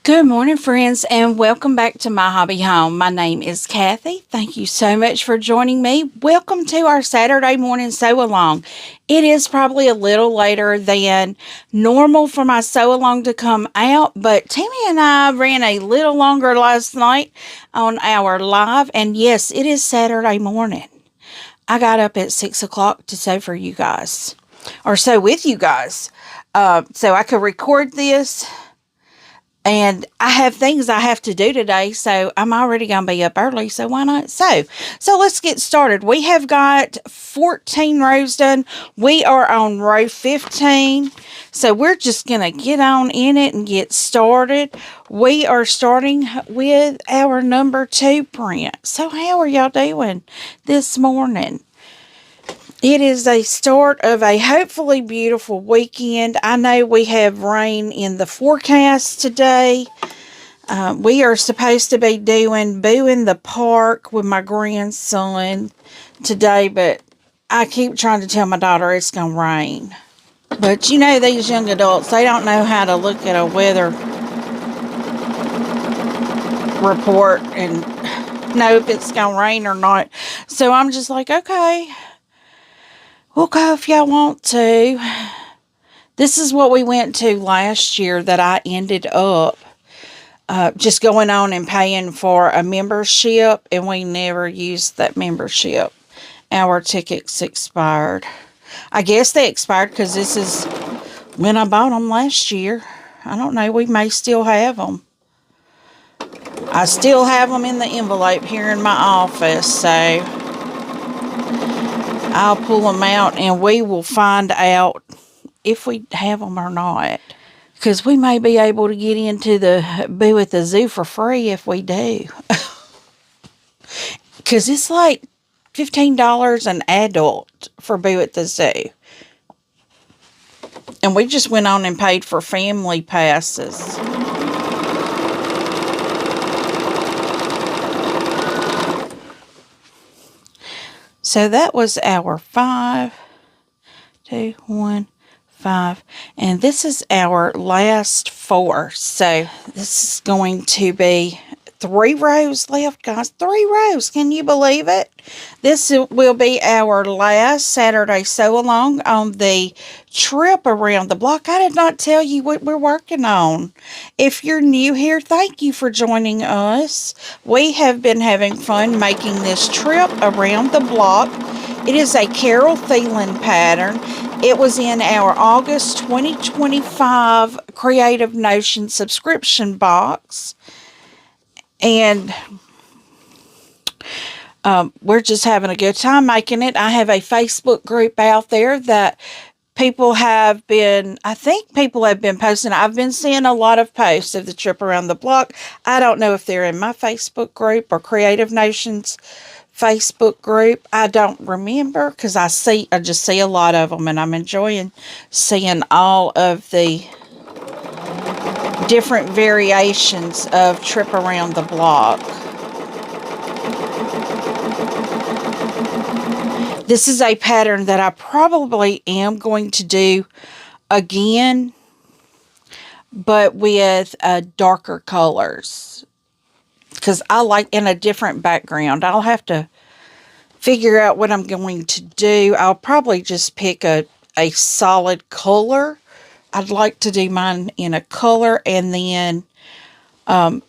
Good morning, friends, and welcome back to My Hobby Home. My name is Kathy. Thank you so much for joining me. Welcome to our Saturday morning sew-along. It is probably a little later than normal for my sew-along to come out, but Tammy and I ran a little longer last night on our live, and yes, it is Saturday morning. I got up at 6 o'clock to sew for you guys, or sew with you guys, so I could record this. And I have things I have to do today, so I'm already going to be up early, so why not sew? So let's get started. We have got 14 rows done. We are on row 15, so we're just going to get on in it and get started. We are starting with our number 2 print. So how are y'all doing this morning? It is a start of a hopefully beautiful weekend. I know we have rain in the forecast today. We are supposed to be doing Boo in the Park with my grandson today, but I keep trying to tell my daughter it's going to rain. But you know, these young adults, they don't know how to look at a weather report and know if it's going to rain or not. So I'm just like, okay. We'll go if y'all want to. This is what we went to last year that I ended up just going on and paying for a membership, and we never used that membership. Our tickets expired. I guess they expired because this is when I bought them last year. I don't know. We may still have them. I still have them in the envelope here in my office, so I'll pull them out and we will find out if we have them or not. Because we may be able to get into the Boo at the Zoo for free if we do. Because it's like $15 an adult for Boo at the Zoo. And we just went on and paid for family passes. So that was our 5, 2, 1, 5. And this is our last 4. So this is going to be 3 rows left, guys. 3 rows. Can you believe it? This will be our last Saturday sew-along on the trip around the block. I did not tell you what we're working on. If you're new here, thank you for joining us. We have been having fun making this trip around the block. It is a Carol Thielen pattern. It was in our August 2025 Creative Notion subscription box. And we're just having a good time making it. I have a Facebook group out there that people have been, I think people have been posting. I've been seeing a lot of posts of the trip around the block. I don't know if they're in my Facebook group or Creative Notions Facebook group. I don't remember because I just see a lot of them, and I'm enjoying seeing all of the different variations of trip around the block. This is a pattern that I probably am going to do again, but with darker colors, because I like in a different background. I'll have to figure out what I'm going to do. I'll probably just pick a solid color. I'd like to do mine in a color and then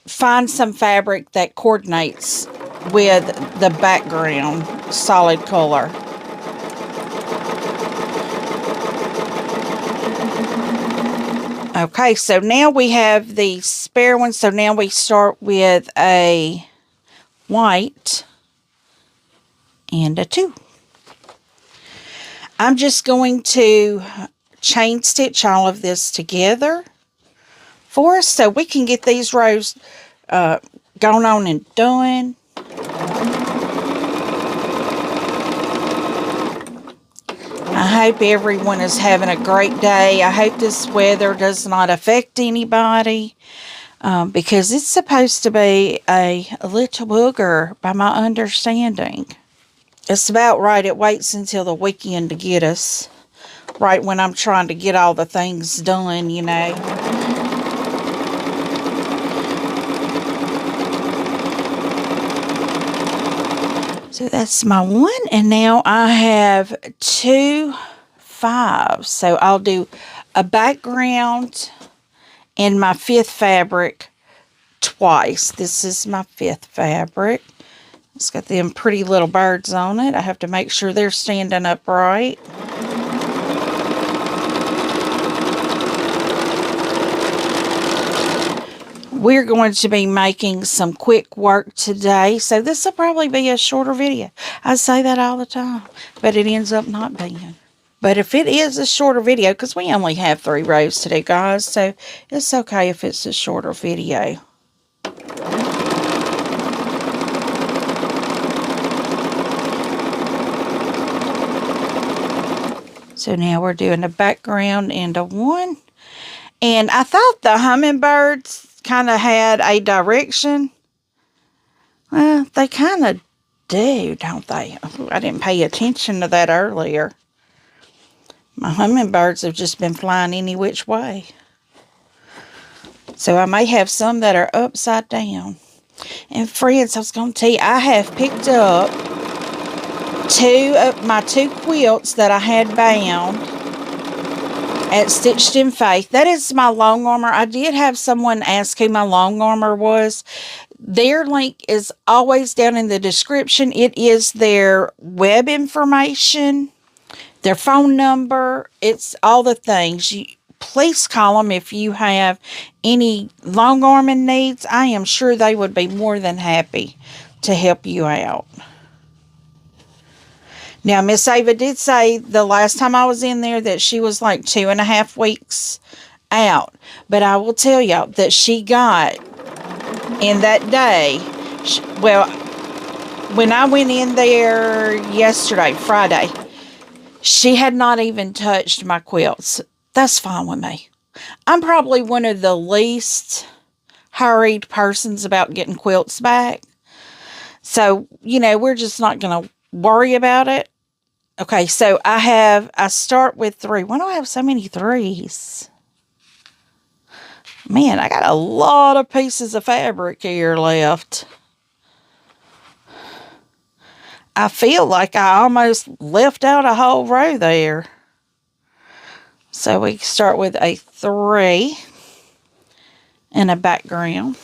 find some fabric that coordinates with the background solid color. Okay, so now we have the spare one. So now we start with a white and a 2. I'm just going to chain stitch all of this together for us so we can get these rows going on and done. I hope everyone is having a great day. I hope this weather does not affect anybody because it's supposed to be a little booger by my understanding. It's about right. It waits until the weekend to get us. Right when I'm trying to get all the things done, you know. So that's my 1, and now I have 2 5s. So I'll do a background and my 5th fabric twice. This is my 5th fabric. It's got them pretty little birds on it. I have to make sure they're standing upright. We're going to be making some quick work today, so this will probably be a shorter video. I say that all the time, but it ends up not being. But if it is a shorter video, because we only have 3 rows to do, guys, so it's okay if it's a shorter video. So now we're doing a background and a 1. And I thought the hummingbirds kind of had a direction. Well, they kind of do, don't they? I didn't pay attention to that earlier. My hummingbirds have just been flying any which way. So I may have some that are upside down. And friends, I was going to tell you, I have picked up my 2 quilts that I had bound at Stitched in Faith. That is my long armor. I did have someone ask who my long armor was. Their link is always down in the description. It is their web information, their phone number. It's all the things. Please call them if you have any long arming needs. I am sure they would be more than happy to help you out. Now, Miss Ava did say the last time I was in there that she was like 2.5 weeks out. But I will tell y'all that she got in that day, well, when I went in there yesterday, Friday, she had not even touched my quilts. That's fine with me. I'm probably one of the least hurried persons about getting quilts back. So, we're just not going to worry about it. Okay, so I start with 3. Why do I have so many 3s? Man, I got a lot of pieces of fabric here left. I feel like I almost left out a whole row there. So we start with a 3 and a background.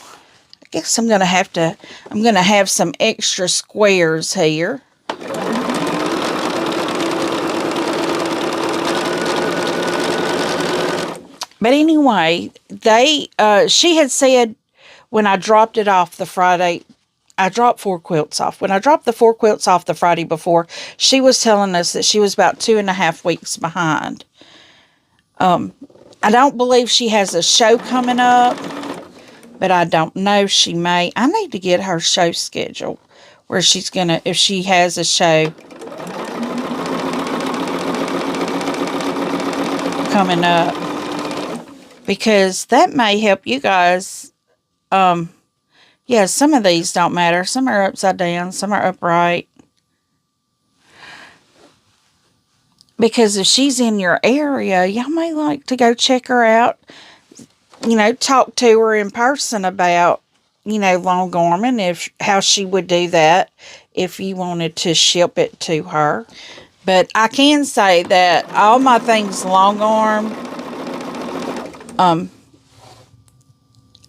I guess I'm going to have some extra squares here. But anyway, she had said when I dropped it off the Friday, I dropped 4 quilts off. When I dropped the 4 quilts off the Friday before, she was telling us that she was about 2.5 weeks behind. I don't believe she has a show coming up, but I don't know. She may. I need to get her show schedule where she's going to, if she has a show coming up. Because that may help you guys. Yeah, some of these don't matter. Some are upside down. Some are upright. Because if she's in your area, y'all may like to go check her out. Talk to her in person about, long arming, how she would do that if you wanted to ship it to her. But I can say that all my things long arm,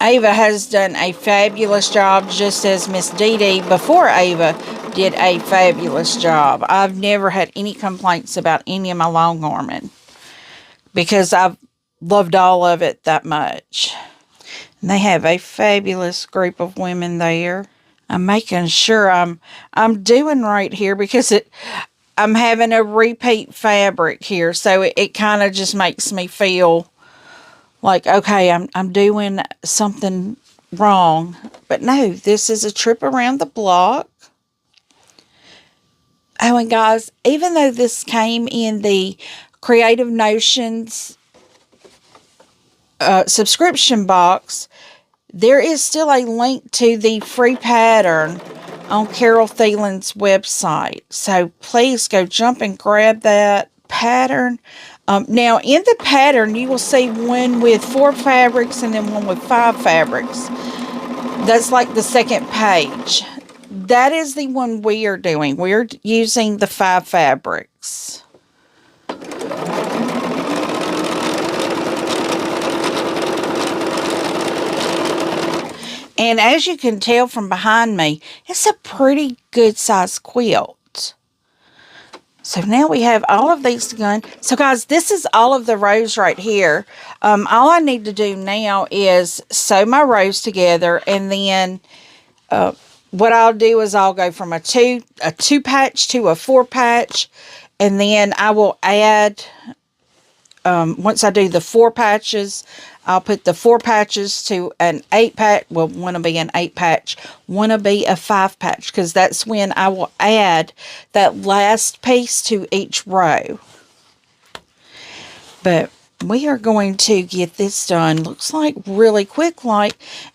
Ava has done a fabulous job, just as Miss Deedee before Ava did a fabulous job. I've never had any complaints about any of my long arming because I've loved all of it that much. And they have a fabulous group of women there. I'm making sure I'm doing right here because I'm having a repeat fabric here, so it kind of just makes me feel like, okay, I'm doing something wrong. But no, this is a trip around the block. Oh, and guys, even though this came in the Creative Notions subscription box, there is still a link to the free pattern on Carol Thielen's website. So please go jump and grab that pattern. Now, in the pattern, you will see one with 4 fabrics and then one with 5 fabrics. That's like the second page. that is the one we are doing. We're using the 5 fabrics. And as you can tell from behind me, it's a pretty good size quilt. So now we have all of these done. So guys, this is all of the rows right here. All I need to do now is sew my rows together, and then what I'll do is I'll go from a two patch to a 4 patch, and then I will add, once I do the 4 patches, I'll put the 4 patches to an 8 patch. Well, one will be an 8 patch, one will be a 5 patch, because that's when I will add that last piece to each row. But we are going to get this done, looks like really quick,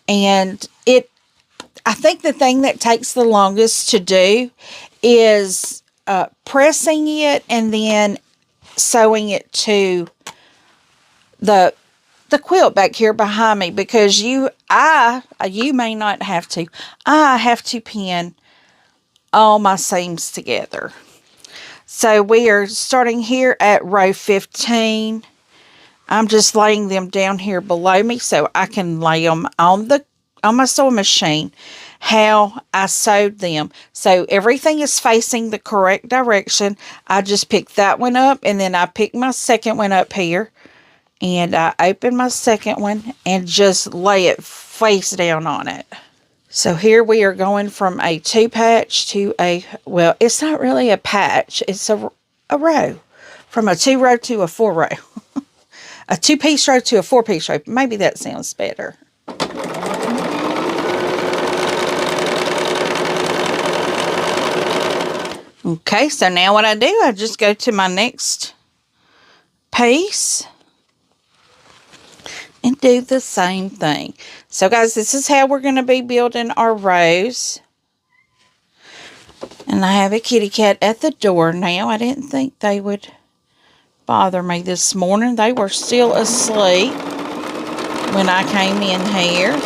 and I think the thing that takes the longest to do is pressing it and then sewing it to the quilt back here behind me, because you may not have to. I have to pin all my seams together. So we are starting here at row 15. I'm just laying them down here below me so I can lay them on my sewing machine how I sewed them. So everything is facing the correct direction. I just picked that one up, and then I picked my second one up here, and I open my second one and just lay it face down on it. So here we are going from a 2 patch to well, it's not really a patch, it's a row. From a 2 row to a 4 row. A 2-piece row to a 4-piece row. Maybe that sounds better. Okay, so now what I do, I just go to my next piece and do the same thing. So guys, this is how we're going to be building our rows. And I have a kitty cat at the door now. I didn't think they would bother me this morning. They were still asleep when I came in here.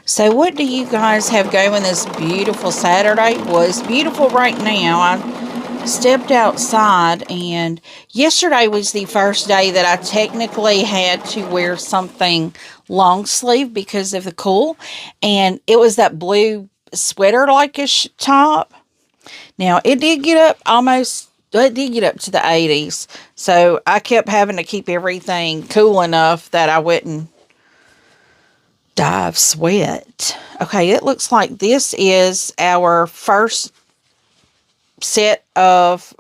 So what do you guys have going this beautiful Saturday? Well, it's beautiful right now. I stepped outside, and yesterday was the first day that I technically had to wear something long sleeve because of the cool. And it was that blue sweater-like-ish top. Now, it did get up to the 80s. So I kept having to keep everything cool enough that I wouldn't die of sweat. Okay, it looks like this is our first set of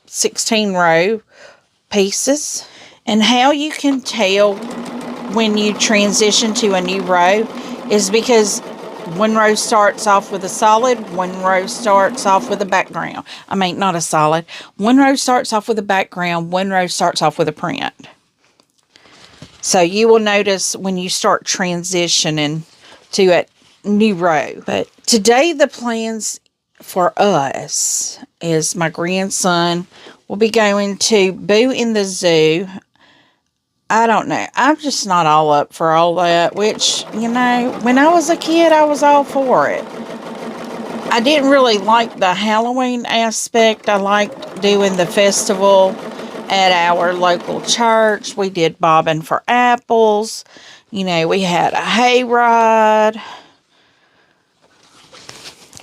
16 row pieces. And how you can tell when you transition to a new row is because one row starts off with a solid, one row starts off with a background. I mean, not a solid. One row starts off with a background, one row starts off with a print. So you will notice when you start transitioning to a new row. But today the plans for us is my grandson will be going to Boo in the Zoo. I don't know. I'm just not all up for all that, which, you know, when I was a kid, I was all for it. I didn't really like the Halloween aspect. I liked doing the festival at our local church. We did bobbing for apples. You know, we had a hayride.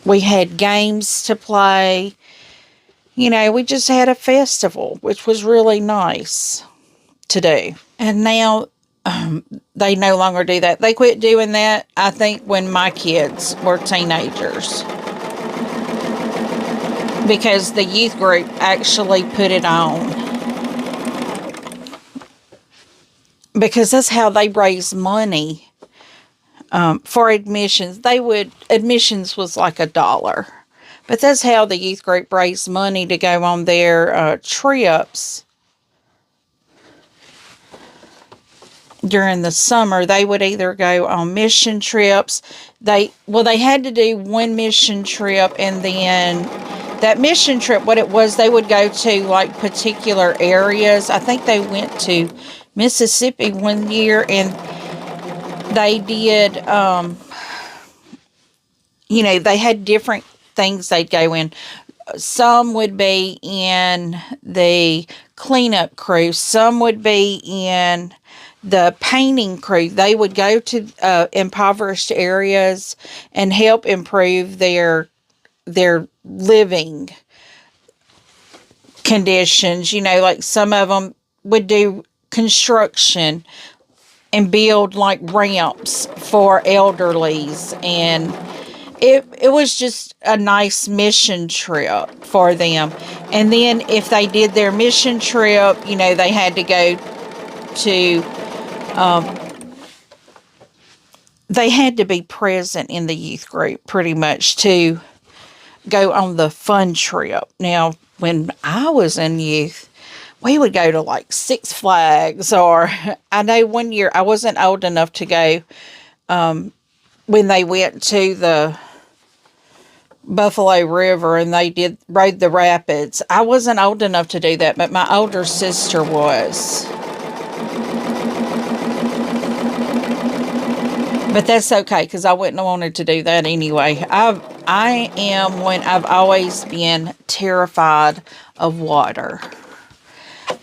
We had games to play. You know, we just had a festival, which was really nice to do. And now they no longer do that. They quit doing that, I think, when my kids were teenagers. Because the youth group actually put it on. Because that's how they raise money for admissions. Admissions was like $1. But that's how the youth group raised money to go on their trips. During the summer, they would either go on mission trips. They had to do one mission trip, and then that mission trip, what it was, they would go to like particular areas. I think they went to Mississippi one year, and they did you know, they had different things they'd go in. Some would be in the cleanup crew. Some would be in the painting crew. They would go to impoverished areas and help improve their living conditions. You know, like some of them would do construction and build like ramps for elderlies, and it was just a nice mission trip for them. And then if they did their mission trip, you know, they had to go to they had to be present in the youth group pretty much to go on the fun trip. Now, when I was in youth, we would go to like Six Flags, or I know one year I wasn't old enough to go when they went to the Buffalo River and they rode the rapids. I wasn't old enough to do that, but my older sister was. But that's okay, because I wouldn't have wanted to do that anyway. I've always been terrified of water.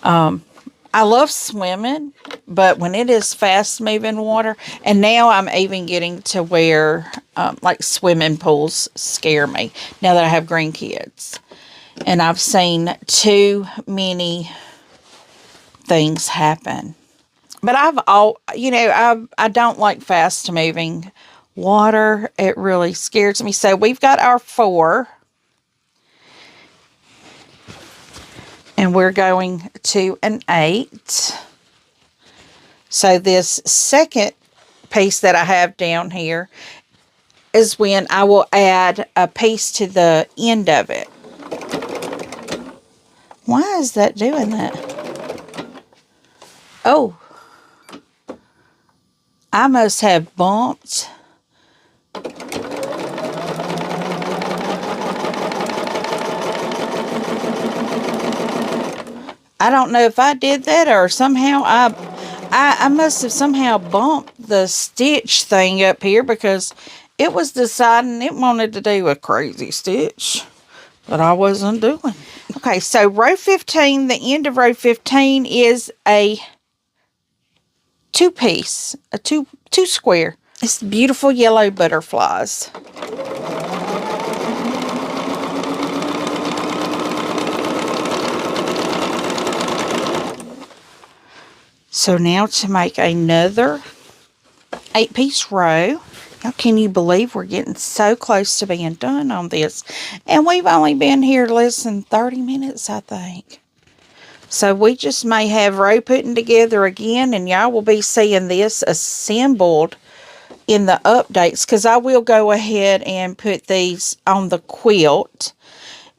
I love swimming, but when it is fast moving water, and now I'm even getting to where like swimming pools scare me now that I have grandkids, and I've seen too many things happen. But I don't like fast moving water. It really scares me. So we've got our 4. And we're going to an 8. So this second piece that I have down here is when I will add a piece to the end of it. Why is that doing that? Oh, I must have bumped. I don't know if I did that, or somehow I must have somehow bumped the stitch thing up here, because it was deciding it wanted to do a crazy stitch that I wasn't doing. Okay, so row 15, the end of row 15 is a 2-piece, a two square. It's beautiful yellow butterflies. So now to make another 8-piece row. Now, can you believe we're getting so close to being done on this? And we've only been here less than 30 minutes, I think. So we just may have row putting together again, and y'all will be seeing this assembled in the updates, because I will go ahead and put these on the quilt.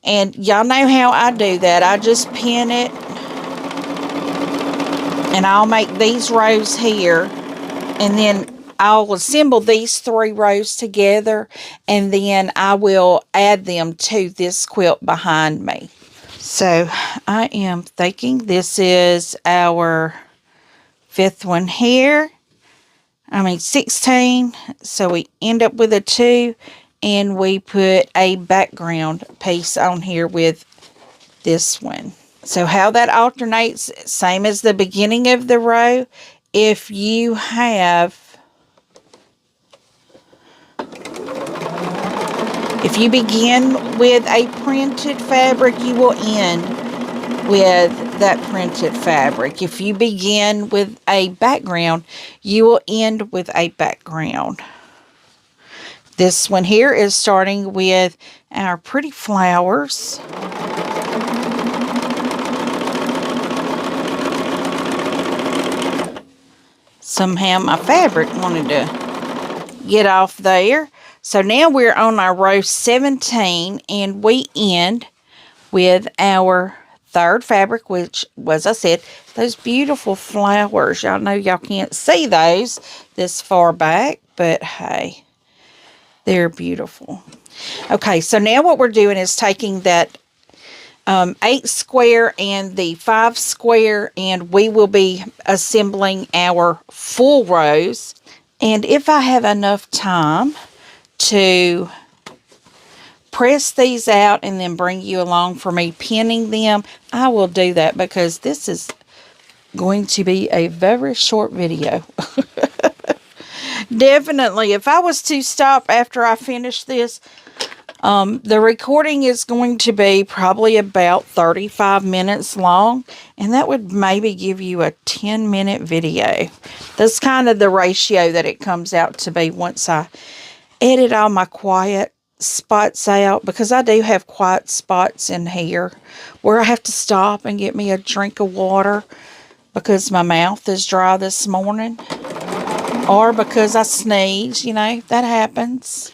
And y'all know how I do that. I just pin it, and I'll make these rows here, and then I'll assemble these 3 rows together, and then I will add them to this quilt behind me. So I am thinking this is our 5th one here. 16. So we end up with a 2, and we put a background piece on here with this one. So how that alternates, same as the beginning of the row. If you begin with a printed fabric, you will end with that printed fabric. If you begin with a background, you will end with a background. This one here is starting with our pretty flowers. Somehow my fabric wanted to get off there. So now we're on our row 17, and we end with our 3rd fabric, which was, I said, those beautiful flowers. Y'all know y'all can't see those this far back, but hey, they're beautiful. Okay, so now what we're doing is taking that 8 square and the 5 square, and we will be assembling our full rows. And if I have enough time to press these out and then bring you along for me pinning them, I will do that because this is going to be a very short video. Definitely, if I was to stop after I finish this, the recording is going to be probably about 35 minutes long, and that would maybe give you a 10-minute video. That's kind of the ratio that it comes out to be once I edit all my quiet spots out, because I do have quiet spots in here where I have to stop and get me a drink of water because my mouth is dry this morning, or because I sneeze, you know, that happens.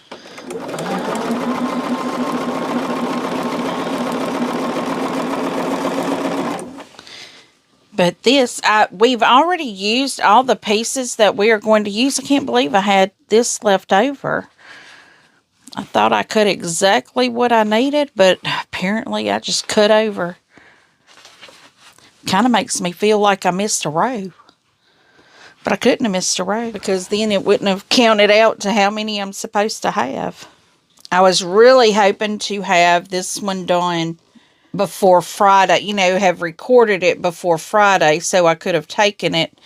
But this, we've already used all the pieces that we are going to use. I can't believe I had this left over. I thought I cut exactly what I needed, but apparently I just cut over. Kind of makes me feel like I missed a row. But I couldn't have missed a row because then it wouldn't have counted out to how many I'm supposed to have. I was really hoping to have this one done before Friday, you know, have recorded it before Friday so I could have taken it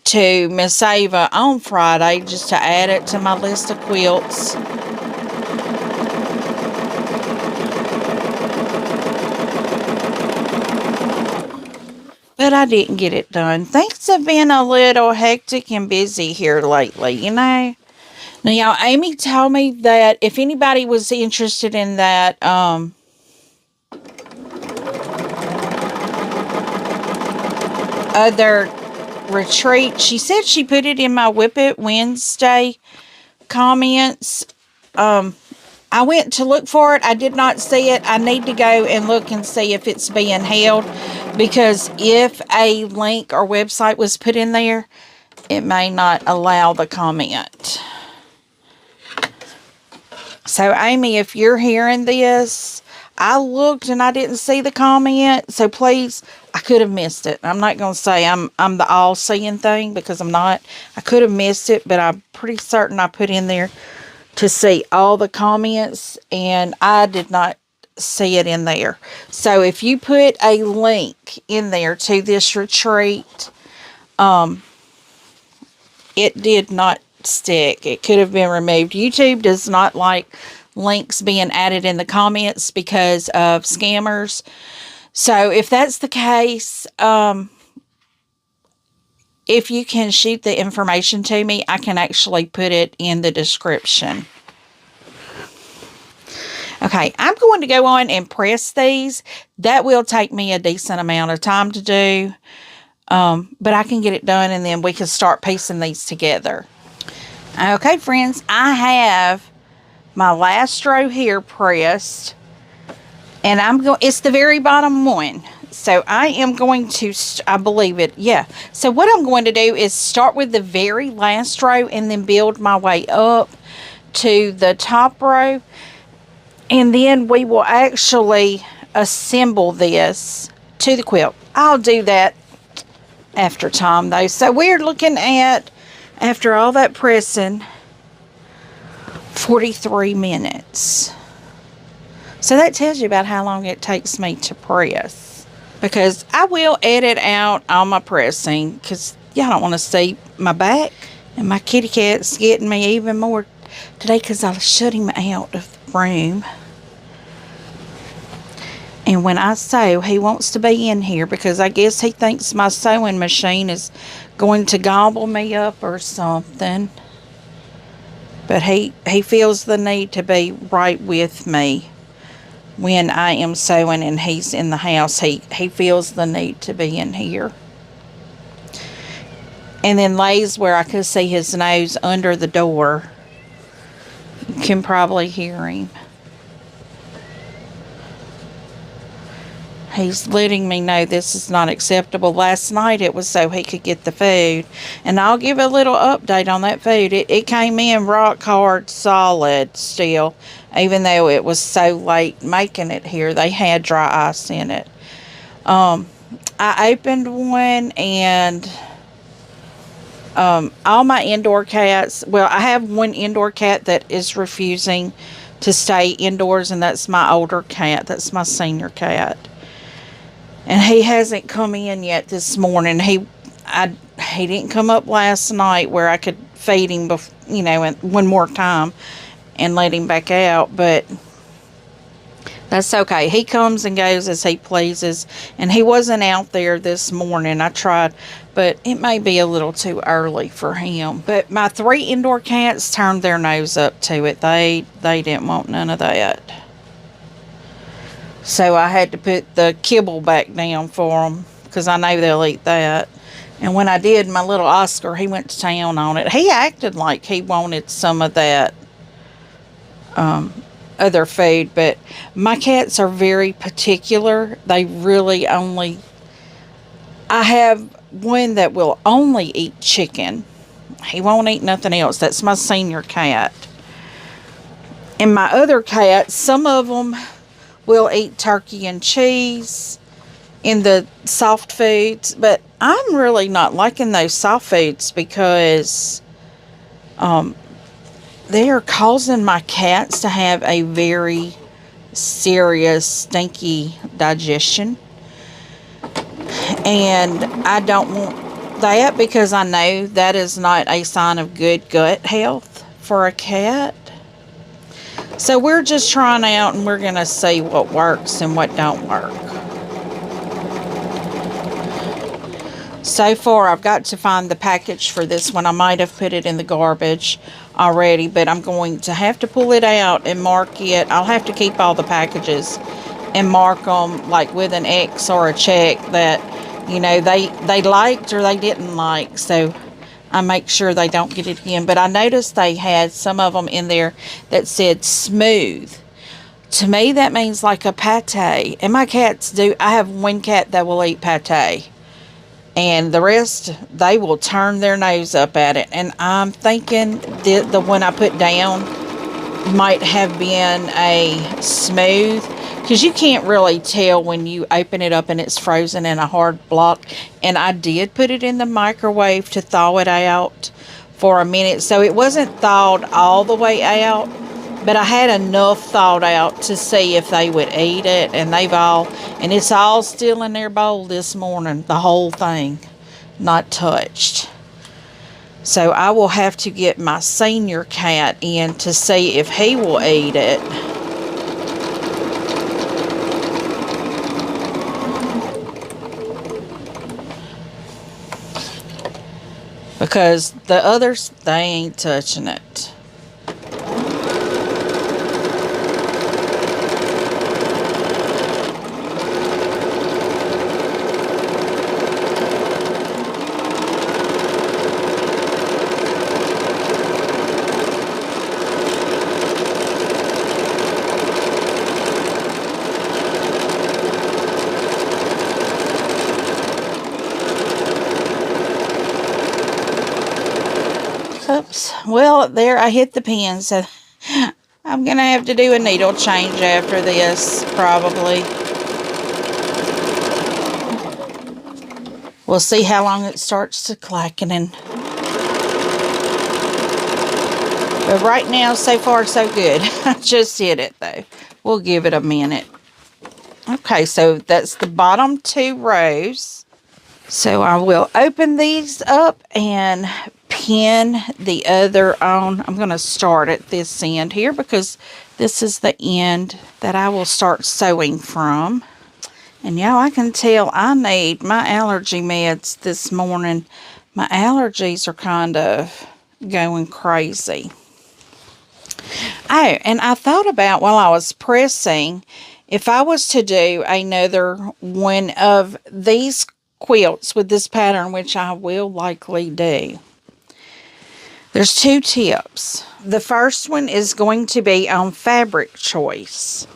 to Miss Ava on Friday just to add it to my list of quilts. But I didn't get it done. Things have been a little hectic and busy here lately, you know. Now, Amy told me that if anybody was interested in that, other retreat, she said she put it in my Whip It Wednesday comments. I went to look for it. I did not see it. I need to go and look and see if it's being held, because if a link or website was put in there, it may not allow the comment. So, Amy, if you're hearing this, I looked and I didn't see the comment, so please, I could have missed it. I'm not going to say I'm the all-seeing thing, because I'm not. I could have missed it, but I'm pretty certain I put in there to see all the comments, and I did not see it in there. So if you put a link in there to this retreat, it did not stick. It could have been removed. YouTube does not like links being added in the comments because of scammers. So if that's the case, if you can shoot the information to me, I can actually put it in the description. Okay, I'm going to go on and press these. That will take me a decent amount of time to do, but I can get it done, and then we can start piecing these together. Okay, friends, I have my last row here pressed, and it's the very bottom one. So I am going to, I believe it, yeah. So what I'm going to do is start with the very last row and then build my way up to the top row. And then we will actually assemble this to the quilt. I'll do that after time though. So we're looking at, after all that pressing, 43 minutes. So that tells you about how long it takes me to press. Because I will edit out all my pressing, because y'all don't want to see my back. And my kitty cat's getting me even more today because I shut him out of the room. And when I sew, he wants to be in here because I guess he thinks my sewing machine is going to gobble me up or something. But he feels the need to be right with me when I am sewing and he's in the house. He feels the need to be in here. And then lays where I could see his nose under the door. You can probably hear him. He's letting me know this is not acceptable. Last night it was so he could get the food. And I'll give a little update on that food. It came in rock hard solid still. Even though it was so late making it here. They had dry ice in it. I opened one and all my indoor cats. Well, I have one indoor cat that is refusing to stay indoors, and that's my older cat. That's my senior cat. And he hasn't come in yet this morning. He didn't come up last night where I could feed him, one more time and let him back out, but that's okay. He comes and goes as he pleases, and he wasn't out there this morning. I tried, but it may be a little too early for him. But my 3 indoor cats turned their nose up to it. They didn't want none of that. So I had to put the kibble back down for them because I know they'll eat that. And when I did, my little Oscar, he went to town on it. He acted like he wanted some of that other food, but my cats are very particular. They really only... I have one that will only eat chicken. He won't eat nothing else. That's my senior cat. And my other cats, some of them will eat turkey and cheese in the soft foods, but I'm really not liking those soft foods because they are causing my cats to have a very serious stinky digestion, and I don't want that because I know that is not a sign of good gut health for a cat. So we're just trying out, and we're going to see what works and what don't work. So far, I've got to find the package for this one. I might have put it in the garbage already, but I'm going to have to pull it out and mark it. I'll have to keep all the packages and mark them like with an X or a check that, they liked or they didn't like. So I make sure they don't get it again. But I noticed they had some of them in there that said smooth. To me, that means like a pate. And my cats do. I have one cat that will eat pate. And the rest, they will turn their nose up at it. And I'm thinking that the one I put down might have been a smooth. Because you can't really tell when you open it up and it's frozen in a hard block. And I did put it in the microwave to thaw it out for a minute. So it wasn't thawed all the way out, but I had enough thawed out to see if they would eat it. And and it's all still in their bowl this morning. The whole thing, not touched. So I will have to get my senior cat in to see if he will eat it. Because the others, they ain't touching it. Oops. Well, there I hit the pin, so I'm going to have to do a needle change after this, probably. We'll see how long it starts to clacking. But right now, so far, so good. I just hit it, though. We'll give it a minute. Okay, so that's the bottom 2 rows. So I will open these up and pin the other on. I'm going to start at this end here because this is the end that I will start sewing from. And y'all, I can tell I need my allergy meds this morning. My allergies are kind of going crazy. Oh, and I thought about while I was pressing, if I was to do another one of these quilts with this pattern, which I will likely do. There's 2 tips. The first one is going to be on fabric choice.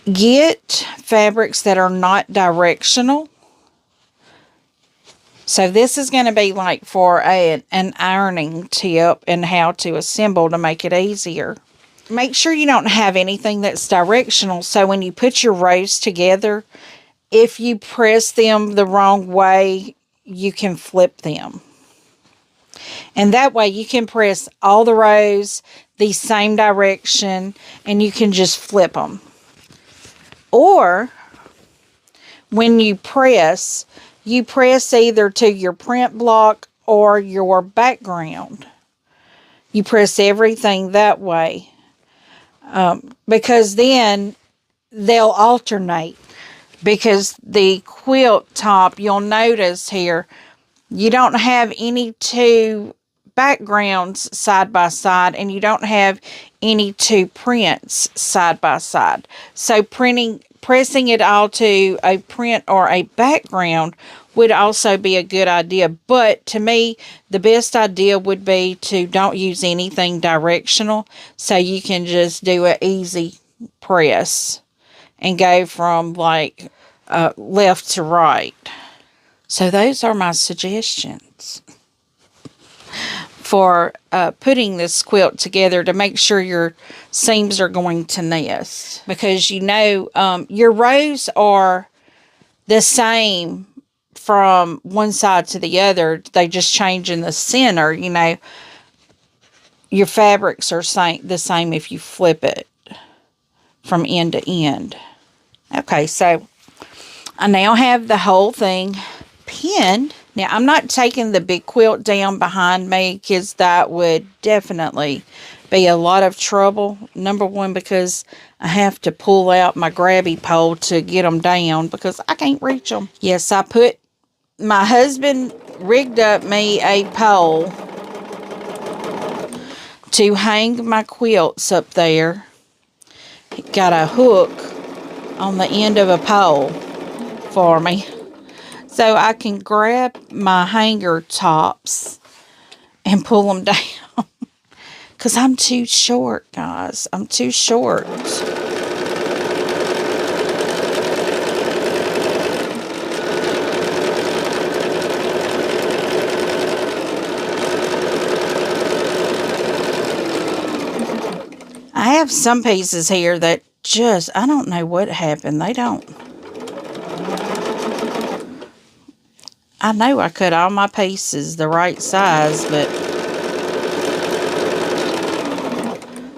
Get fabrics that are not directional. So this is going to be like for an ironing tip and how to assemble to make it easier. Make sure you don't have anything that's directional, so when you put your rows together, if you press them the wrong way, you can flip them. And that way you can press all the rows the same direction, and you can just flip them. Or when you press either to your print block or your background. You press everything that way, because then they'll alternate. Because the quilt top, you'll notice here, you don't have any two backgrounds side by side, and you don't have any two prints side by side. So pressing it all to a print or a background would also be a good idea. But to me, the best idea would be to don't use anything directional, so you can just do an easy press and go from like left to right. So those are my suggestions for putting this quilt together to make sure your seams are going to nest. Because your rows are the same from one side to the other. They just change in the center. Your fabrics are the same if you flip it from end to end. Okay, so I now have the whole thing pinned. Now, I'm not taking the big quilt down behind me, because that would definitely be a lot of trouble. Number one, because I have to pull out my grabby pole to get them down, because I can't reach them. Yes, my husband rigged up me a pole to hang my quilts up there. He got a hook on the end of a pole for me, so I can grab my hanger tops and pull them down. Because I'm too short, guys. I'm too short. I have some pieces here that I don't know what happened. They don't. I know I cut all my pieces the right size, but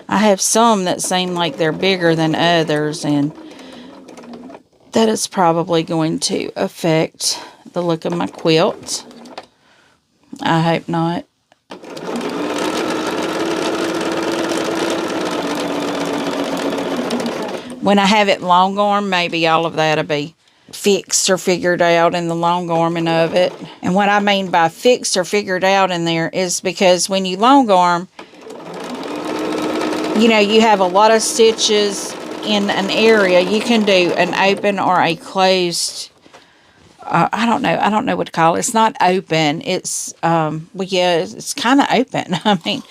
I have some that seem like they're bigger than others, and that is probably going to affect the look of my quilt. I hope not. When I have it long arm, maybe all of that will be fixed or figured out in the long arming of it. And what I mean by fixed or figured out in there is because when you long arm, you have a lot of stitches in an area. You can do an open or a closed. I don't know what to call it. It's not open. It's it's kind of open. I mean,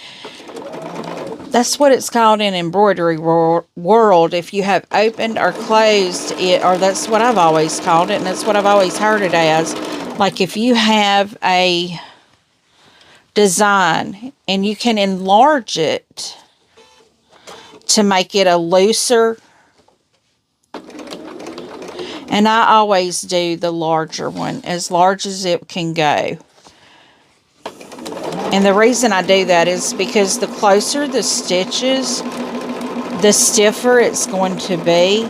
that's what it's called in embroidery world. If you have opened or closed it, or that's what I've always called it, and that's what I've always heard it as. Like if you have a design and you can enlarge it to make it a looser, and I always do the larger one, as large as it can go. And the reason I do that is because the closer the stitches, the stiffer it's going to be.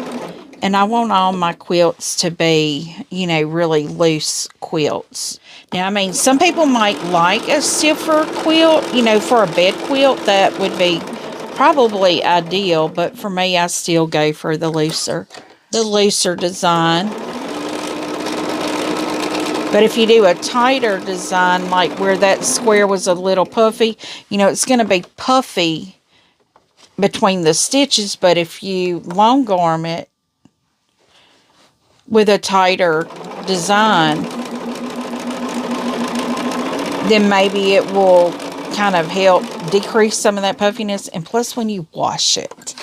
And I want all my quilts to be, really loose quilts. Now, I mean, some people might like a stiffer quilt, for a bed quilt. That would be probably ideal. But for me, I still go for the looser design. But if you do a tighter design, like where that square was a little puffy, it's going to be puffy between the stitches. But if you long arm it with a tighter design, then maybe it will kind of help decrease some of that puffiness. And plus, when you wash it,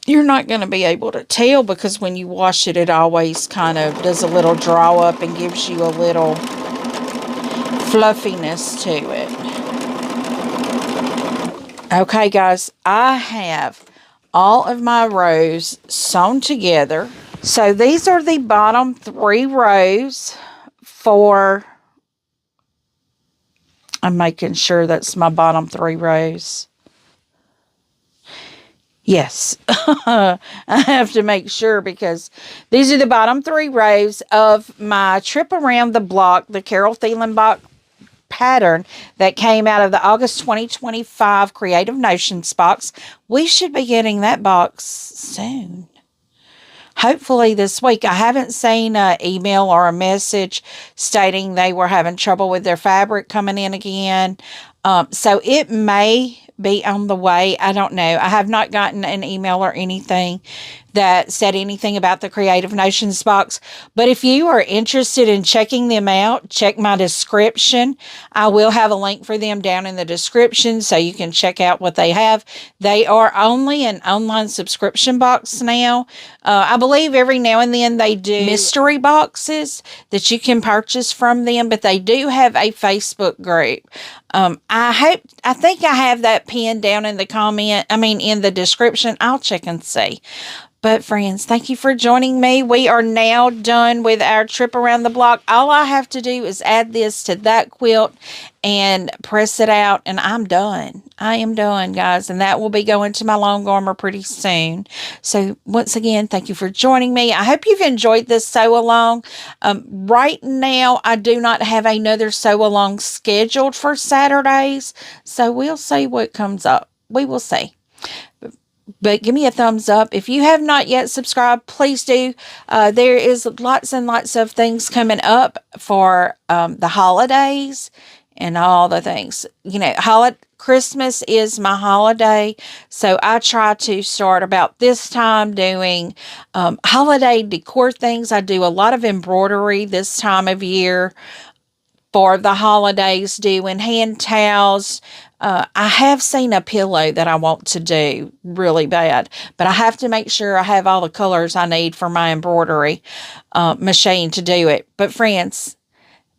you're not going to be able to tell, because when you wash it, it always kind of does a little draw up and gives you a little fluffiness to it. Okay, guys, I have all of my rows sewn together. So these are the bottom 3 rows for I'm making sure that's my bottom 3 rows. Yes, I have to make sure because these are the bottom 3 rows of my Trip Around the Block, the Carol Thielen box pattern that came out of the August 2025 Creative Notions box. We should be getting that box soon. Hopefully this week. I haven't seen an email or a message stating they were having trouble with their fabric coming in again. So it may be on the way. I don't know. I have not gotten an email or anything that said anything about the Creative Notions box. But if you are interested in checking them out, check my description. I will have a link for them down in the description so you can check out what they have. They are only an online subscription box now. I believe every now and then they do mystery boxes that you can purchase from them, but they do have a Facebook group. I think I have that pinned down in in the description. I'll check and see. But friends, thank you for joining me. We are now done with our trip around the block. All I have to do is add this to that quilt and press it out, and I'm done. I am done, guys, and that will be going to my long armor pretty soon. So once again, thank you for joining me. I hope you've enjoyed this sew-along. Right now, I do not have another sew-along scheduled for Saturdays, so we'll see what comes up. We will see. But give me a thumbs up. If you have not yet subscribed, please do. There is lots and lots of things coming up for the holidays and all the things. You know, Christmas is my holiday, so I try to start about this time doing holiday decor things. I do a lot of embroidery this time of year for the holidays, doing hand towels. I have seen a pillow that I want to do really bad, but I have to make sure I have all the colors I need for my embroidery machine to do it. But friends,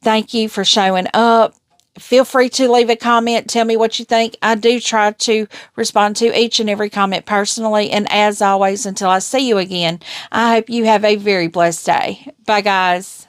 thank you for showing up. Feel free to leave a comment. Tell me what you think. I do try to respond to each and every comment personally. And as always, until I see you again, I hope you have a very blessed day. Bye, guys.